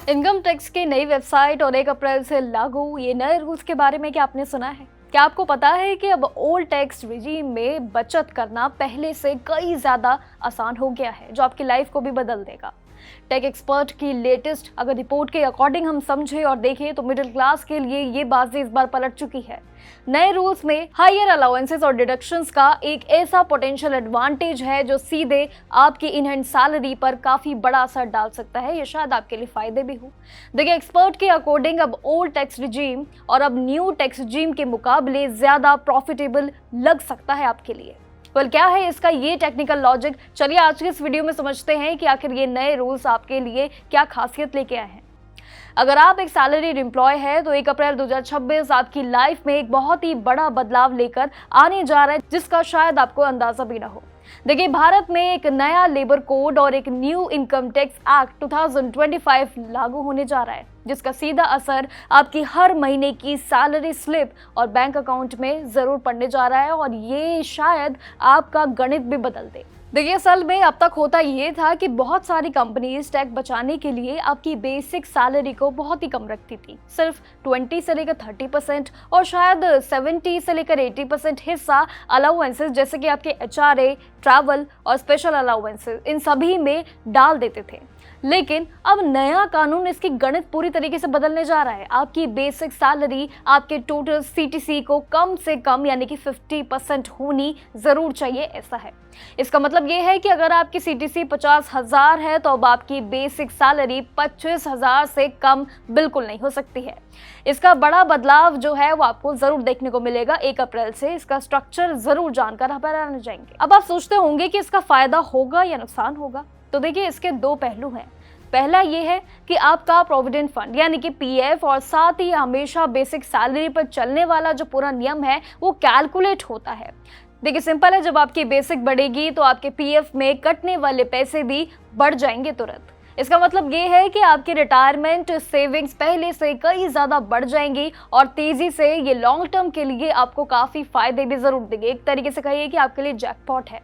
Income tax की नई website और 1 अप्रैल से लागू ये नए रूल्स के बारे में क्या आपने सुना है? क्या आपको पता है कि अब ओल्ड टैक्स रिजीम में बचत करना पहले से कई ज़्यादा आसान हो गया है, जो आपकी लाइफ को भी बदल देगा। टेक एक्सपर्ट की लेटेस्ट अगर रिपोर्ट के अकॉर्डिंग हम समझे और देखें तो मिडिल क्लास के लिए ये बाजी इस बार पलट चुकी है। नए रूल्स में हायर अलाउंसेस और डिडक्शंस का एक ऐसा पोटेंशियल एडवांटेज है जो सीधे आपकी इन हैंड सैलरी पर काफी बड़ा असर डाल सकता है। ये शायद आपके लिए फायदे भी हो। देखिए, एक्सपर्ट के अकॉर्डिंग अब ओल्ड टैक्स रिजीम और अब न्यू टैक्स रिजीम के मुकाबले ज्यादा प्रॉफिटेबल लग सकता है आपके लिए। क्या है इसका ये टेक्निकल लॉजिक? चलिए आज के इस वीडियो में समझते हैं कि आखिर ये नए रूल्स आपके लिए क्या खासियत लेके आए हैं। अगर आप एक सैलरीड एम्प्लॉय है तो 1 अप्रैल 2026 आपकी लाइफ में एक बहुत ही बड़ा बदलाव लेकर आने जा रहा है, जिसका शायद आपको अंदाजा भी ना हो। देखिए, भारत में एक नया लेबर कोड और एक न्यू इनकम टैक्स एक्ट 2025 लागू होने जा रहा है, जिसका सीधा असर आपकी हर महीने की सैलरी स्लिप और बैंक अकाउंट में जरूर पड़ने जा रहा है और ये शायद आपका गणित भी बदल दे। देखिए, असल में अब तक होता ये था कि बहुत सारी कंपनीज टैक्स बचाने के लिए आपकी बेसिक सैलरी को बहुत ही कम रखती थी। सिर्फ 20 से लेकर 30% और शायद 70 से लेकर 80% हिस्सा अलाउंसेस जैसे कि आपके HRA, ट्रैवल और स्पेशल अलाउंसेस इन सभी में डाल देते थे। लेकिन अब नया कानून इसकी गणित पूरी तरीके से बदलने जा रहा है। आपकी बेसिक सैलरी आपके टोटल CTC को कम से कम यानी कि 50% होनी जरूर चाहिए, ऐसा है। इसका मतलब ये है कि अगर आपकी CTC 50,000 है तो अब आपकी बेसिक सैलरी 25,000 से कम बिल्कुल नहीं हो सकती है। इसका बड़ा बदलाव जो है वो आपको जरूर देखने को मिलेगा 1 अप्रैल से। इसका स्ट्रक्चर जरूर जानकर आप हैरान जाएंगे। अब आप सोचते होंगे कि इसका फायदा होगा या नुकसान होगा, तो देखिए इसके दो पहलू हैं। पहला ये है कि आपका प्रोविडेंट फंड यानी कि PF और साथ ही हमेशा बेसिक सैलरी पर चलने वाला जो पूरा नियम है वो कैलकुलेट होता है। देखिए, सिंपल है, जब आपकी बेसिक बढ़ेगी तो आपके PF में कटने वाले पैसे भी बढ़ जाएंगे तुरंत। इसका मतलब ये है कि आपकी रिटायरमेंट सेविंग्स पहले से कई ज़्यादा बढ़ जाएंगी और तेज़ी से ये लॉन्ग टर्म के लिए आपको काफ़ी फायदे भी ज़रूर देंगे। एक तरीके से कहिए कि आपके लिए जैकपॉट है।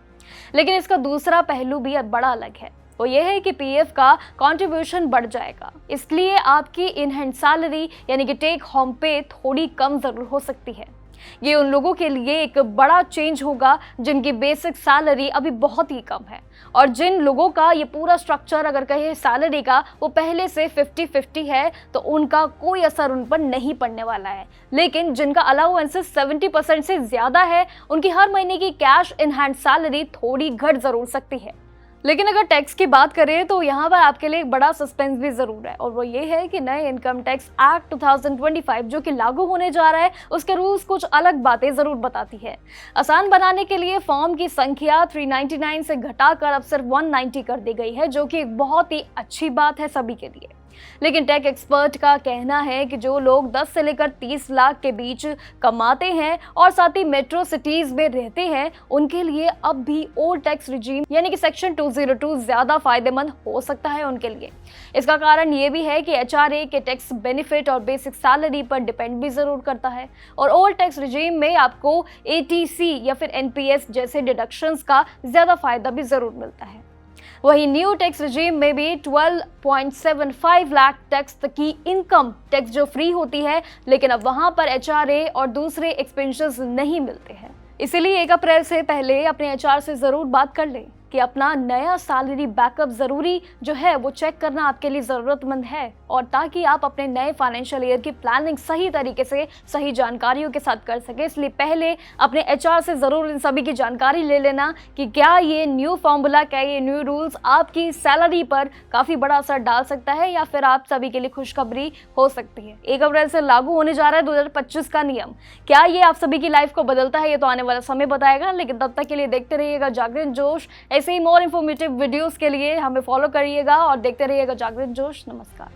लेकिन इसका दूसरा पहलू भी बड़ा अलग है, वो ये है कि PF का कंट्रीब्यूशन बढ़ जाएगा। इसलिए आपकी इन हैंड सैलरी यानी कि टेक होम पे थोड़ी कम ज़रूर हो सकती है। ये उन लोगों के लिए एक बड़ा चेंज होगा जिनकी बेसिक सैलरी अभी बहुत ही कम है और जिन लोगों का ये पूरा स्ट्रक्चर अगर कहे सैलरी का वो पहले से 50-50 है तो उनका कोई असर उन पर नहीं पड़ने वाला है। लेकिन जिनका अलाउंसेस 70% से ज़्यादा है उनकी हर महीने की कैश इन हैंड सैलरी थोड़ी घट ज़रूर सकती है। लेकिन अगर टैक्स की बात करें तो यहाँ पर आपके लिए एक बड़ा सस्पेंस भी जरूर है और वो ये है कि नए इनकम टैक्स एक्ट 2025 जो कि लागू होने जा रहा है उसके रूल्स कुछ अलग बातें जरूर बताती है। आसान बनाने के लिए फॉर्म की संख्या 399 से घटाकर अब सिर्फ 190 कर दी गई है, जो कि एक बहुत ही अच्छी बात है सभी के लिए। लेकिन टेक एक्सपर्ट का कहना है कि जो लोग 10 से लेकर 30 लाख के बीच कमाते हैं और साथ ही मेट्रो सिटीज में रहते हैं उनके लिए अब भी ओल्ड टैक्स रिजीम यानी कि सेक्शन 202 ज्यादा फायदेमंद हो सकता है उनके लिए। इसका कारण ये भी है कि HRA के टैक्स बेनिफिट और बेसिक सैलरी पर डिपेंड भी जरूर करता है और ओल्ड टैक्स रिजीम में आपको ATC या फिर NPS जैसे डिडक्शंस का ज्यादा फायदा भी जरूर मिलता है। वहीं न्यू टैक्स रिजीम में भी 12.75 लाख टैक्स तक की इनकम टैक्स जो फ्री होती है, लेकिन अब वहां पर HRA और दूसरे एक्सपेंसेस नहीं मिलते हैं। इसीलिए 1 अप्रैल से पहले अपने HR से जरूर बात कर लें कि अपना नया सैलरी बैकअप जरूरी जो है वो चेक करना आपके लिए ज़रूरतमंद है और ताकि आप अपने नए फाइनेंशियल ईयर की प्लानिंग सही तरीके से सही जानकारियों के साथ कर सके। इसलिए पहले अपने HR से ज़रूर इन सभी की जानकारी ले लेना कि क्या ये न्यू फॉर्मूला, क्या ये न्यू रूल्स आपकी सैलरी पर काफ़ी बड़ा असर डाल सकता है या फिर आप सभी के लिए खुशखबरी हो सकती है। 1 अप्रैल से लागू होने जा रहा है 2025 का नियम। क्या ये आप सभी की लाइफ को बदलता है, ये तो आने वाला समय बताएगा। लेकिन तब तक के लिए देखते रहिएगा जागरण जोश। ऐसे ही मोर इन्फॉर्मेटिव वीडियोस के लिए हमें फॉलो करिएगा और देखते रहिएगा जागरण जोश। नमस्कार।